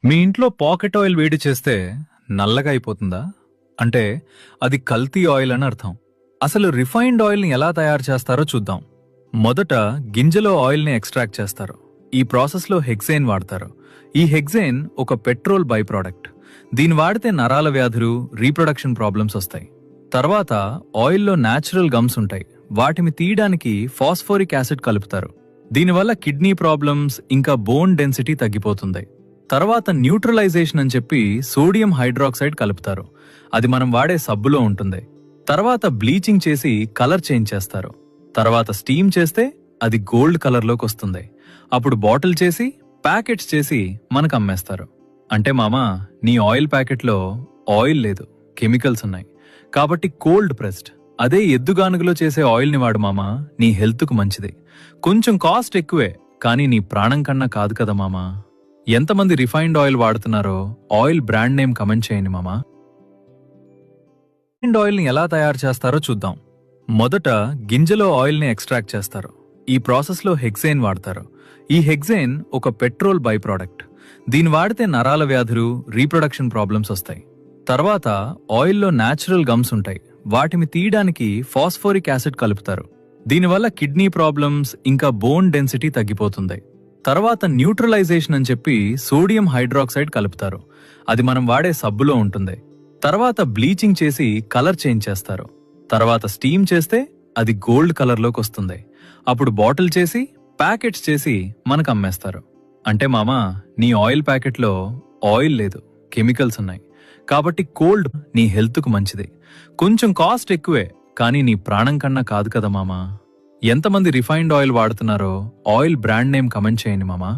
మీ ఇంట్లో pocket oil వేడి చేస్తే నల్లగా అయిపోతుందా? అంటే అది కల్తీ ఆయిల్ అని అర్థం. అసలు రిఫైన్డ్ ఆయిల్ని ఎలా తయారు చేస్తారో చూద్దాం. మొదట గింజలో ఆయిల్ని ఎక్స్ట్రాక్ట్ చేస్తారు. ఈ ప్రాసెస్లో హెక్సేన్ వాడతారు. ఈ హెక్సేన్ ఒక పెట్రోల్ బై ప్రోడక్ట్. దీని వాడితే నరాల వ్యాధులు, రీప్రొడక్షన్ ప్రాబ్లమ్స్ వస్తాయి. తర్వాత ఆయిల్లో న్యాచురల్ గమ్స్ ఉంటాయి. వాటిని తీయడానికి ఫాస్ఫోరిక్ యాసిడ్ కలుపుతారు. దీనివల్ల కిడ్నీ ప్రాబ్లమ్స్ ఇంకా బోన్ డెన్సిటీ తగ్గిపోతుంది. తర్వాత న్యూట్రలైజేషన్ అని చెప్పి సోడియం హైడ్రాక్సైడ్ కలుపుతారు. అది మనం వాడే సబ్బులో ఉంటుంది. తర్వాత బ్లీచింగ్ చేసి కలర్ చేంజ్ చేస్తారు. తర్వాత స్టీమ్ చేస్తే అది గోల్డ్ కలర్లోకి వస్తుంది. అప్పుడు బాటిల్ చేసి ప్యాకెట్స్ చేసి మనకు అమ్మేస్తారు. అంటే మామా, నీ ఆయిల్ ప్యాకెట్లో ఆయిల్ లేదు, కెమికల్స్ ఉన్నాయి. కాబట్టి కోల్డ్ ప్రెస్డ్ అదే ఎద్దుగానుగలో చేసే ఆయిల్ని వాడు మామా, నీ హెల్త్కు మంచిది. కొంచెం కాస్ట్ ఎక్కువే, కానీ నీ ప్రాణం కన్నా కాదు కదా మామా. ఎంతమంది రిఫైన్డ్ ఆయిల్ వాడుతున్నారో ఆయిల్ బ్రాండ్ నేమ్ కమెంట్ చేయండి మామా. రిఫైన్డ్ ఆయిల్ని ఎలా తయారు చేస్తారో చూద్దాం. మొదట గింజలో ఆయిల్ని ఎక్స్ట్రాక్ట్ చేస్తారు. ఈ ప్రాసెస్లో హెక్సేన్ వాడతారు. ఈ హెక్సేన్ ఒక పెట్రోల్ బై ప్రోడక్ట్. దీని వాడితే నరాల వ్యాధులు, రీప్రొడక్షన్ ప్రాబ్లమ్స్ వస్తాయి. తర్వాత ఆయిల్లో న్యాచురల్ గమ్స్ ఉంటాయి. వాటిని తీయడానికి ఫాస్ఫోరిక్ యాసిడ్ కలుపుతారు. దీనివల్ల కిడ్నీ ప్రాబ్లమ్స్ ఇంకా బోన్ డెన్సిటీ తగ్గిపోతుంది. తర్వాత న్యూట్రలైజేషన్ అని చెప్పి సోడియం హైడ్రాక్సైడ్ కలుపుతారు. అది మనం వాడే సబ్బులో ఉంటుంది. తర్వాత బ్లీచింగ్ చేసి కలర్ చేంజ్ చేస్తారు. తర్వాత స్టీమ్ చేస్తే అది గోల్డ్ కలర్లోకి వస్తుంది. అప్పుడు బాటిల్ చేసి ప్యాకెట్స్ చేసి మనకు అమ్మేస్తారు. అంటే మామా, నీ ఆయిల్ ప్యాకెట్లో ఆయిల్ లేదు, కెమికల్స్ ఉన్నాయి. కాబట్టి కోల్డ్ నీ హెల్త్కు మంచిది. కొంచెం కాస్ట్ ఎక్కువే, కానీ నీ ప్రాణం కన్నా కాదు కదా మామా. ఎంతమంది రిఫైన్డ్ ఆయిల్ వాడుతున్నారో ఆయిల్ బ్రాండ్ నేమ్ కమెంట్ చేయండి మామా.